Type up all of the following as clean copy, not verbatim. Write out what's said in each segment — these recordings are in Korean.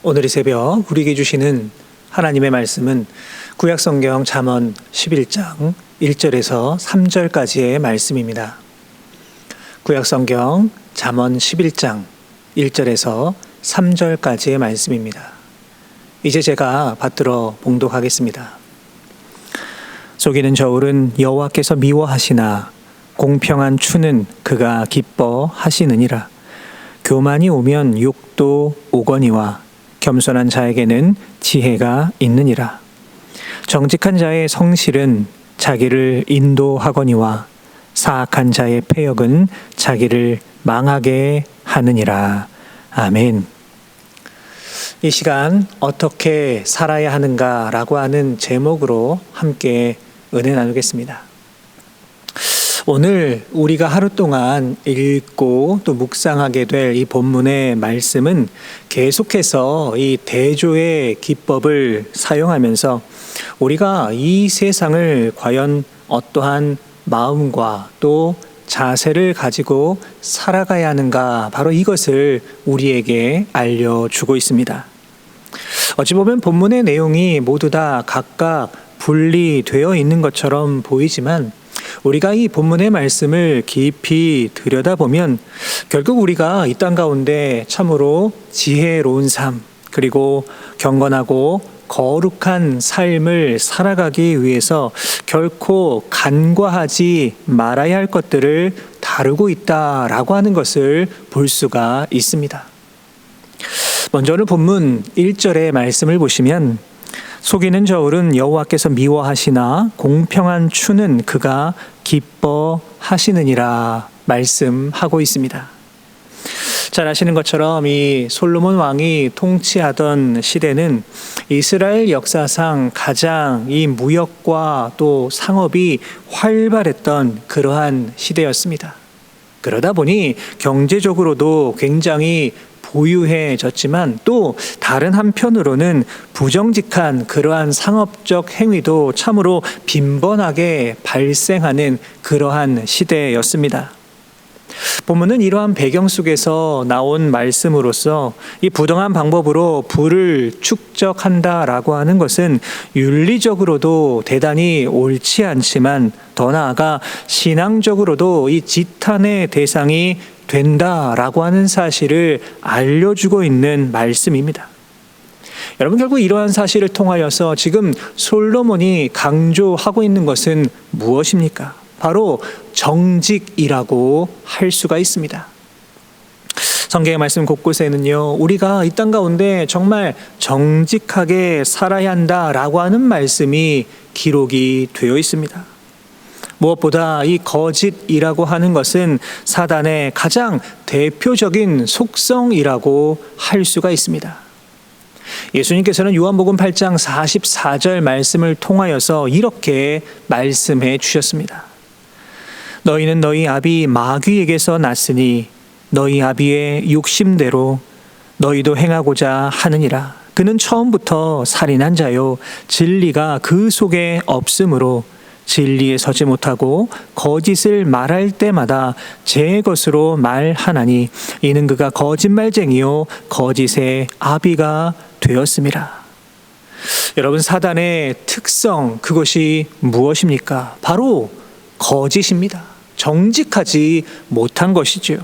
오늘 이 새벽 우리에게 주시는 하나님의 말씀은 구약성경 잠언 11장 1절에서 3절까지의 말씀입니다. 구약성경 잠언 11장 1절에서 3절까지의 말씀입니다. 이제 제가 받들어 봉독하겠습니다. 속이는 저울은 여호와께서 미워하시나 공평한 추는 그가 기뻐하시느니라. 교만이 오면 욕도 오거니와 겸손한 자에게는 지혜가 있느니라. 정직한 자의 성실은 자기를 인도하거니와 사악한 자의 패역은 자기를 망하게 하느니라. 아멘. 이 시간 어떻게 살아야 하는가라고 하는 제목으로 함께 은혜 나누겠습니다. 오늘 우리가 하루 동안 읽고 또 묵상하게 될 이 본문의 말씀은 계속해서 이 대조의 기법을 사용하면서 우리가 이 세상을 과연 어떠한 마음과 또 자세를 가지고 살아가야 하는가, 바로 이것을 우리에게 알려주고 있습니다. 어찌 보면 본문의 내용이 모두 다 각각 분리되어 있는 것처럼 보이지만 우리가 이 본문의 말씀을 깊이 들여다보면 결국 우리가 이 땅 가운데 참으로 지혜로운 삶, 그리고 경건하고 거룩한 삶을 살아가기 위해서 결코 간과하지 말아야 할 것들을 다루고 있다라고 하는 것을 볼 수가 있습니다. 먼저 오늘 본문 1절의 말씀을 보시면 속이는 저울은 여호와께서 미워하시나 공평한 추는 그가 기뻐하시느니라 말씀하고 있습니다. 잘 아시는 것처럼 이 솔로몬 왕이 통치하던 시대는 이스라엘 역사상 가장 이 무역과 또 상업이 활발했던 그러한 시대였습니다. 그러다 보니 경제적으로도 굉장히 보유해졌지만 또 다른 한편으로는 부정직한 그러한 상업적 행위도 참으로 빈번하게 발생하는 그러한 시대였습니다. 본문은 이러한 배경 속에서 나온 말씀으로서 이 부당한 방법으로 부를 축적한다라고 하는 것은 윤리적으로도 대단히 옳지 않지만 더 나아가 신앙적으로도 이 지탄의 대상이 된다라고 하는 사실을 알려주고 있는 말씀입니다. 여러분, 결국 이러한 사실을 통하여서 지금 솔로몬이 강조하고 있는 것은 무엇입니까? 바로 정직이라고 할 수가 있습니다. 성경의 말씀 곳곳에는요, 우리가 이 땅 가운데 정말 정직하게 살아야 한다라고 하는 말씀이 기록이 되어 있습니다. 무엇보다 이 거짓이라고 하는 것은 사단의 가장 대표적인 속성이라고 할 수가 있습니다. 예수님께서는 요한복음 8장 44절 말씀을 통하여서 이렇게 말씀해 주셨습니다. 너희는 너희 아비 마귀에게서 났으니 너희 아비의 욕심대로 너희도 행하고자 하느니라. 그는 처음부터 살인한 자요 진리가 그 속에 없으므로 진리에 서지 못하고 거짓을 말할 때마다 제 것으로 말하나니 이는 그가 거짓말쟁이요 거짓의 아비가 되었음이라. 여러분, 사단의 특성, 그것이 무엇입니까? 바로 거짓입니다. 정직하지 못한 것이지요.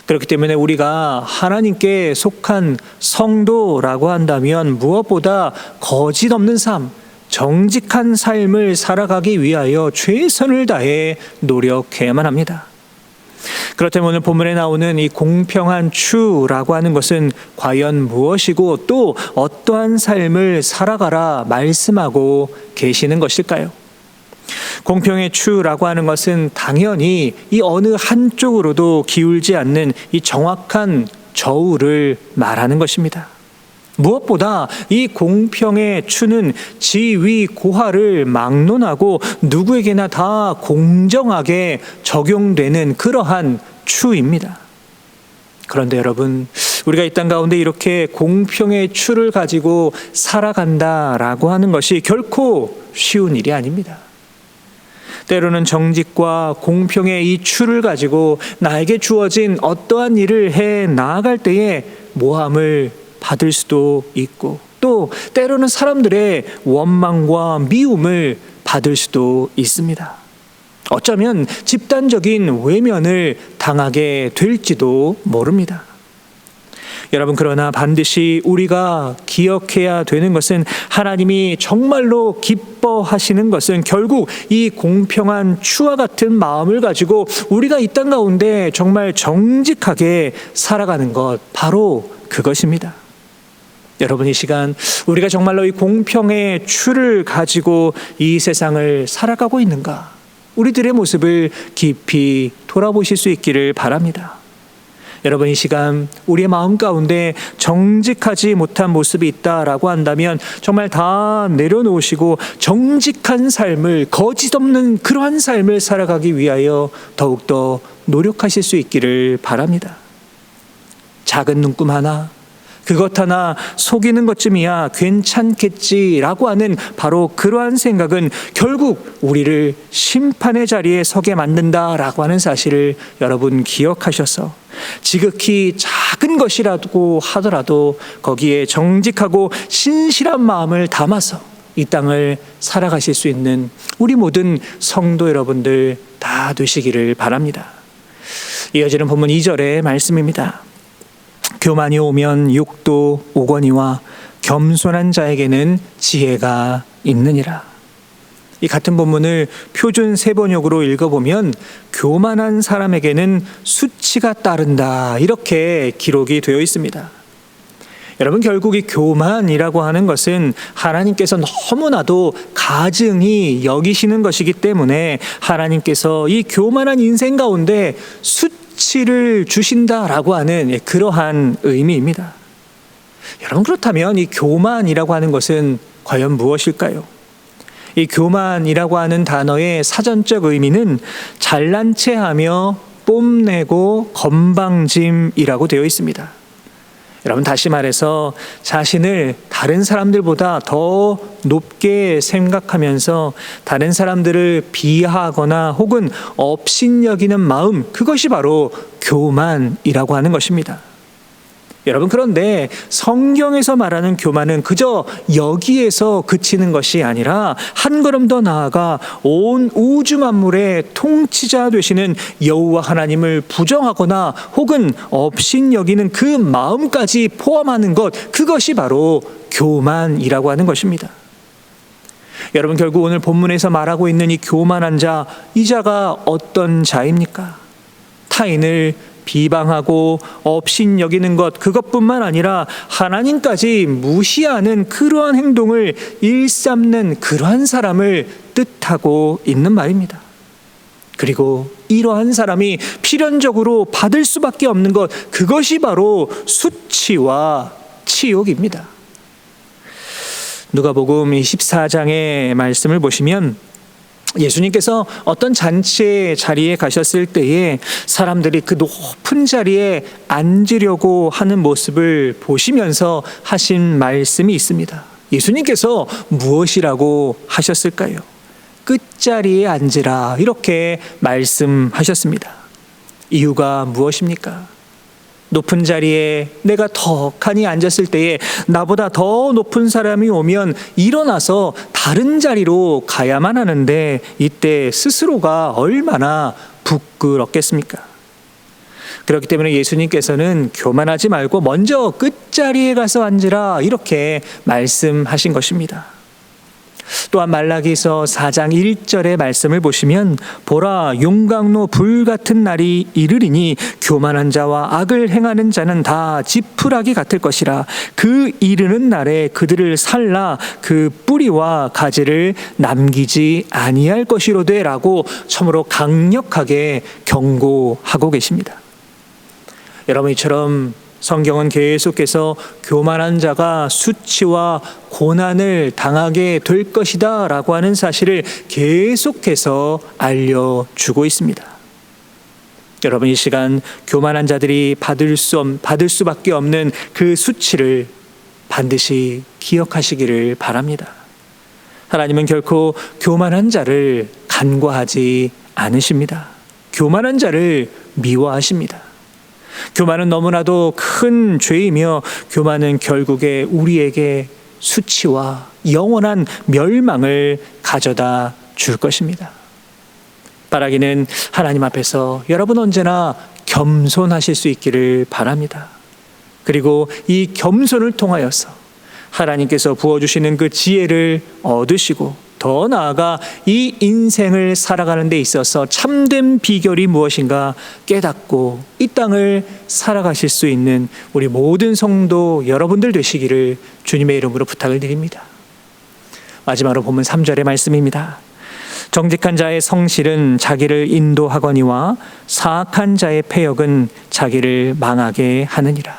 그렇기 때문에 우리가 하나님께 속한 성도라고 한다면 무엇보다 거짓 없는 삶, 정직한 삶을 살아가기 위하여 최선을 다해 노력해야만 합니다. 그렇다면 오늘 본문에 나오는 이 공평한 추라고 하는 것은 과연 무엇이고 또 어떠한 삶을 살아가라 말씀하고 계시는 것일까요? 공평의 추라고 하는 것은 당연히 이 어느 한쪽으로도 기울지 않는 이 정확한 저울을 말하는 것입니다. 무엇보다 이 공평의 추는 지위 고하를 막론하고 누구에게나 다 공정하게 적용되는 그러한 추입니다. 그런데 여러분, 우리가 이 땅 가운데 이렇게 공평의 추를 가지고 살아간다라고 하는 것이 결코 쉬운 일이 아닙니다. 때로는 정직과 공평의 이 추를 가지고 나에게 주어진 어떠한 일을 해 나아갈 때에 모함을 받을 수도 있고, 또 때로는 사람들의 원망과 미움을 받을 수도 있습니다. 어쩌면 집단적인 외면을 당하게 될지도 모릅니다. 여러분, 그러나 반드시 우리가 기억해야 되는 것은, 하나님이 정말로 기뻐하시는 것은 결국 이 공평한 추와 같은 마음을 가지고 우리가 이 땅 가운데 정말 정직하게 살아가는 것, 바로 그것입니다. 여러분, 이 시간 우리가 정말로 이 공평의 추를 가지고 이 세상을 살아가고 있는가, 우리들의 모습을 깊이 돌아보실 수 있기를 바랍니다. 여러분, 이 시간 우리의 마음 가운데 정직하지 못한 모습이 있다라고 한다면 정말 다 내려놓으시고 정직한 삶을, 거짓 없는 그러한 삶을 살아가기 위하여 더욱더 노력하실 수 있기를 바랍니다. 작은 눈금 하나, 그것 하나 속이는 것쯤이야 괜찮겠지라고 하는 바로 그러한 생각은 결국 우리를 심판의 자리에 서게 만든다라고 하는 사실을 여러분 기억하셔서 지극히 작은 것이라고 하더라도 거기에 정직하고 신실한 마음을 담아서 이 땅을 살아가실 수 있는 우리 모든 성도 여러분들 다 되시기를 바랍니다. 이어지는 본문 2절의 말씀입니다. 교만이 오면 욕도 오거니와 겸손한 자에게는 지혜가 있느니라. 이 같은 본문을 표준 세번역으로 읽어보면 교만한 사람에게는 수치가 따른다, 이렇게 기록이 되어 있습니다. 여러분, 결국 이 교만이라고 하는 것은 하나님께서 너무나도 가증히 여기시는 것이기 때문에 하나님께서 이 교만한 인생 가운데 수치를 주신다라고 하는 그러한 의미입니다. 여러분, 그렇다면 이 교만이라고 하는 것은 과연 무엇일까요? 이 교만이라고 하는 단어의 사전적 의미는 잘난 체하며 뽐내고 건방짐이라고 되어 있습니다. 여러분, 다시 말해서 자신을 다른 사람들보다 더 높게 생각하면서 다른 사람들을 비하하거나 혹은 업신여기는 마음, 그것이 바로 교만이라고 하는 것입니다. 여러분, 그런데 성경에서 말하는 교만은 그저 여기에서 그치는 것이 아니라 한 걸음 더 나아가 온 우주 만물의 통치자 되시는 여호와 하나님을 부정하거나 혹은 업신여기는 그 마음까지 포함하는 것, 그것이 바로 교만이라고 하는 것입니다. 여러분, 결국 오늘 본문에서 말하고 있는 이 교만한 자, 이 자가 어떤 자입니까? 타인을 비방하고 업신여기는 것, 그것뿐만 아니라 하나님까지 무시하는 그러한 행동을 일삼는 그러한 사람을 뜻하고 있는 말입니다. 그리고 이러한 사람이 필연적으로 받을 수밖에 없는 것, 그것이 바로 수치와 치욕입니다. 누가복음 14장의 말씀을 보시면 예수님께서 어떤 잔치의 자리에 가셨을 때에 사람들이 그 높은 자리에 앉으려고 하는 모습을 보시면서 하신 말씀이 있습니다. 예수님께서 무엇이라고 하셨을까요? 끝자리에 앉으라, 이렇게 말씀하셨습니다. 이유가 무엇입니까? 높은 자리에 내가 덕하니 앉았을 때에 나보다 더 높은 사람이 오면 일어나서 다른 자리로 가야만 하는데 이때 스스로가 얼마나 부끄럽겠습니까? 그렇기 때문에 예수님께서는 교만하지 말고 먼저 끝자리에 가서 앉으라, 이렇게 말씀하신 것입니다. 또한 말라기서 4장 1절의 말씀을 보시면 보라, 용광로 불같은 날이 이르리니 교만한 자와 악을 행하는 자는 다 지푸라기 같을 것이라. 그 이르는 날에 그들을 살라 그 뿌리와 가지를 남기지 아니할 것이로되, 라고 참으로 강력하게 경고하고 계십니다. 여러분, 이처럼 성경은 계속해서 교만한 자가 수치와 고난을 당하게 될 것이다 라고 하는 사실을 계속해서 알려주고 있습니다. 여러분, 이 시간 교만한 자들이 받을 수밖에 없는 그 수치를 반드시 기억하시기를 바랍니다. 하나님은 결코 교만한 자를 간과하지 않으십니다. 교만한 자를 미워하십니다. 교만은 너무나도 큰 죄이며 교만은 결국에 우리에게 수치와 영원한 멸망을 가져다 줄 것입니다. 바라기는 하나님 앞에서 여러분 언제나 겸손하실 수 있기를 바랍니다. 그리고 이 겸손을 통하여서 하나님께서 부어주시는 그 지혜를 얻으시고 더 나아가 이 인생을 살아가는 데 있어서 참된 비결이 무엇인가 깨닫고 이 땅을 살아가실 수 있는 우리 모든 성도 여러분들 되시기를 주님의 이름으로 부탁을 드립니다. 마지막으로 본문 3절의 말씀입니다. 정직한 자의 성실은 자기를 인도하거니와 사악한 자의 패역은 자기를 망하게 하느니라.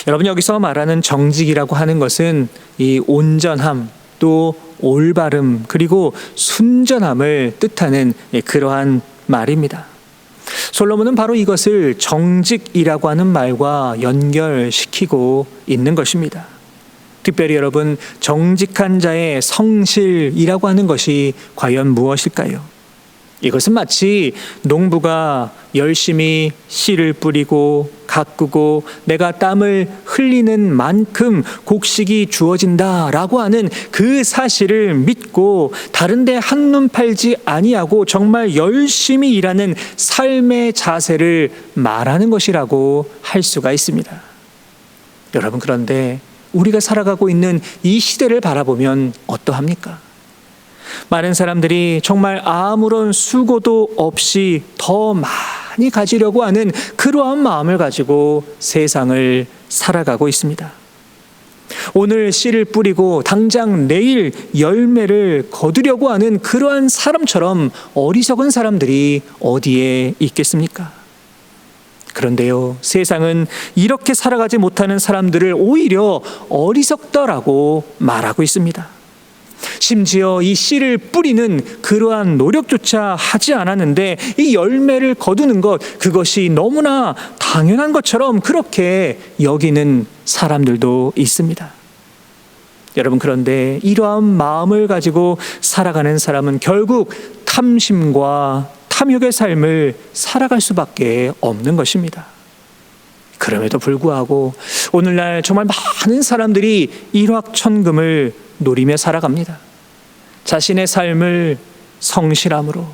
여러분, 여기서 말하는 정직이라고 하는 것은 이 온전함, 또 올바름, 그리고 순전함을 뜻하는 그러한 말입니다. 솔로몬은 바로 이것을 정직이라고 하는 말과 연결시키고 있는 것입니다. 특별히 여러분, 정직한 자의 성실이라고 하는 것이 과연 무엇일까요? 이것은 마치 농부가 열심히 씨를 뿌리고 가꾸고 내가 땀을 흘리는 만큼 곡식이 주어진다라고 하는 그 사실을 믿고 다른 데 한눈 팔지 아니하고 정말 열심히 일하는 삶의 자세를 말하는 것이라고 할 수가 있습니다. 여러분, 그런데 우리가 살아가고 있는 이 시대를 바라보면 어떠합니까? 많은 사람들이 정말 아무런 수고도 없이 더 많이 가지려고 하는 그러한 마음을 가지고 세상을 살아가고 있습니다. 오늘 씨를 뿌리고 당장 내일 열매를 거두려고 하는 그러한 사람처럼 어리석은 사람들이 어디에 있겠습니까? 그런데요, 세상은 이렇게 살아가지 못하는 사람들을 오히려 어리석다라고 말하고 있습니다. 심지어 이 씨를 뿌리는 그러한 노력조차 하지 않았는데 이 열매를 거두는 것, 그것이 너무나 당연한 것처럼 그렇게 여기는 사람들도 있습니다. 여러분, 그런데 이러한 마음을 가지고 살아가는 사람은 결국 탐심과 탐욕의 삶을 살아갈 수밖에 없는 것입니다. 그럼에도 불구하고 오늘날 정말 많은 사람들이 일확천금을 노리며 살아갑니다. 자신의 삶을 성실함으로,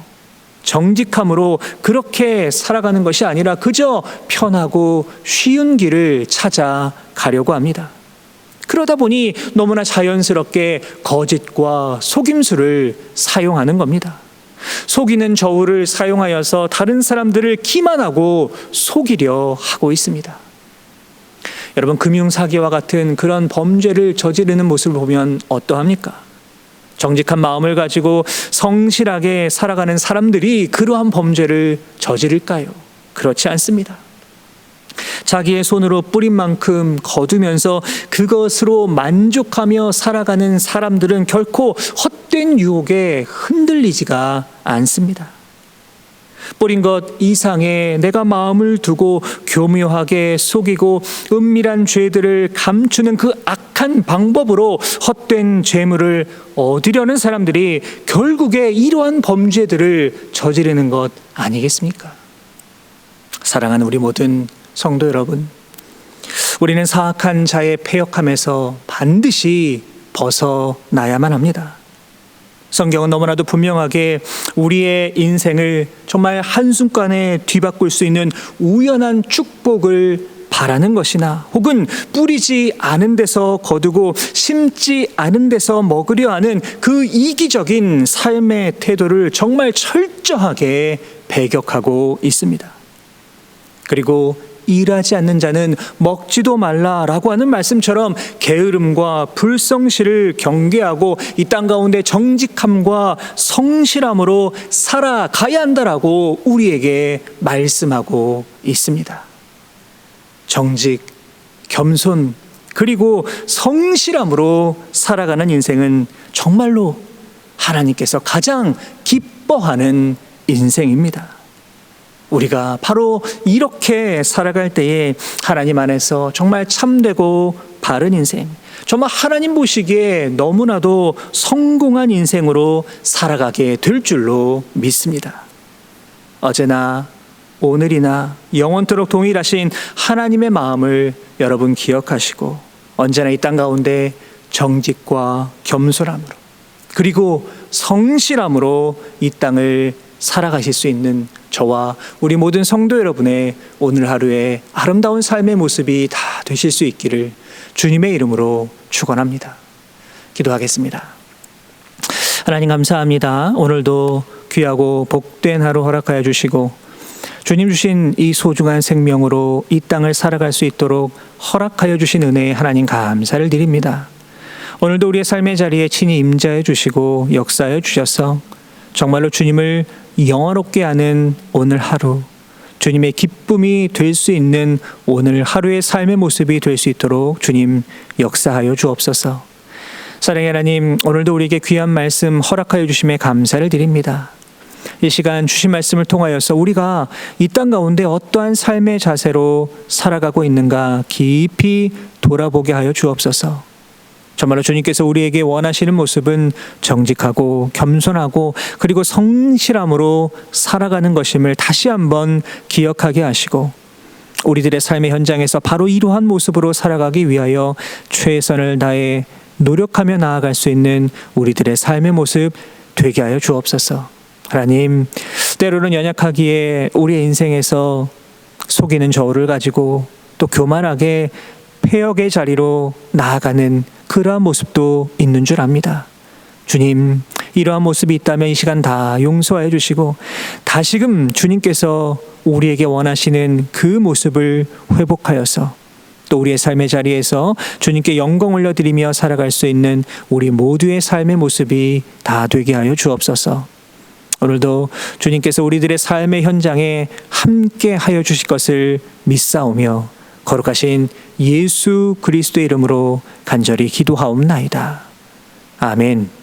정직함으로 그렇게 살아가는 것이 아니라 그저 편하고 쉬운 길을 찾아가려고 합니다. 그러다 보니 너무나 자연스럽게 거짓과 속임수를 사용하는 겁니다. 속이는 저울을 사용하여서 다른 사람들을 기만하고 속이려 하고 있습니다. 여러분, 금융사기와 같은 그런 범죄를 저지르는 모습을 보면 어떠합니까? 정직한 마음을 가지고 성실하게 살아가는 사람들이 그러한 범죄를 저지를까요? 그렇지 않습니다. 자기의 손으로 뿌린 만큼 거두면서 그것으로 만족하며 살아가는 사람들은 결코 헛된 유혹에 흔들리지가 않습니다. 뿌린 것 이상의 내가 마음을 두고 교묘하게 속이고 은밀한 죄들을 감추는 그 악한 방법으로 헛된 재물을 얻으려는 사람들이 결국에 이러한 범죄들을 저지르는 것 아니겠습니까? 사랑하는 우리 모든 성도 여러분, 우리는 사악한 자의 패역함에서 반드시 벗어나야만 합니다. 성경은 너무나도 분명하게 우리의 인생을 정말 한순간에 뒤바꿀 수 있는 우연한 축복을 바라는 것이나 혹은 뿌리지 않은 데서 거두고 심지 않은 데서 먹으려 하는 그 이기적인 삶의 태도를 정말 철저하게 배격하고 있습니다. 그리고 일하지 않는 자는 먹지도 말라라고 하는 말씀처럼 게으름과 불성실을 경계하고 이 땅 가운데 정직함과 성실함으로 살아가야 한다라고 우리에게 말씀하고 있습니다. 정직, 겸손, 그리고 성실함으로 살아가는 인생은 정말로 하나님께서 가장 기뻐하는 인생입니다. 우리가 바로 이렇게 살아갈 때에 하나님 안에서 정말 참되고 바른 인생, 정말 하나님 보시기에 너무나도 성공한 인생으로 살아가게 될 줄로 믿습니다. 어제나 오늘이나 영원토록 동일하신 하나님의 마음을 여러분 기억하시고 언제나 이 땅 가운데 정직과 겸손함으로 그리고 성실함으로 이 땅을 살아가실 수 있는 저와 우리 모든 성도 여러분의 오늘 하루의 아름다운 삶의 모습이 다 되실 수 있기를 주님의 이름으로 축원합니다. 기도하겠습니다. 하나님 감사합니다. 오늘도 귀하고 복된 하루 허락하여 주시고 주님 주신 이 소중한 생명으로 이 땅을 살아갈 수 있도록 허락하여 주신 은혜에 하나님 감사를 드립니다. 오늘도 우리의 삶의 자리에 친히 임재해 주시고 역사해 주셔서 정말로 주님을 영화롭게 하는 오늘 하루, 주님의 기쁨이 될 수 있는 오늘 하루의 삶의 모습이 될 수 있도록 주님 역사하여 주옵소서. 사랑의 하나님, 오늘도 우리에게 귀한 말씀 허락하여 주심에 감사를 드립니다. 이 시간 주신 말씀을 통하여서 우리가 이 땅 가운데 어떠한 삶의 자세로 살아가고 있는가 깊이 돌아보게 하여 주옵소서. 정말로 주님께서 우리에게 원하시는 모습은 정직하고 겸손하고 그리고 성실함으로 살아가는 것임을 다시 한번 기억하게 하시고 우리들의 삶의 현장에서 바로 이러한 모습으로 살아가기 위하여 최선을 다해 노력하며 나아갈 수 있는 우리들의 삶의 모습 되게 하여 주옵소서. 하나님, 때로는 연약하기에 우리의 인생에서 속이는 저울을 가지고 또 교만하게 폐역의 자리로 나아가는 그러한 모습도 있는 줄 압니다. 주님, 이러한 모습이 있다면 이 시간 다 용서해 주시고 다시금 주님께서 우리에게 원하시는 그 모습을 회복하여서 또 우리의 삶의 자리에서 주님께 영광 올려드리며 살아갈 수 있는 우리 모두의 삶의 모습이 다 되게 하여 주옵소서. 오늘도 주님께서 우리들의 삶의 현장에 함께 하여 주실 것을 믿사오며 거룩하신 예수 그리스도의 이름으로 간절히 기도하옵나이다. 아멘.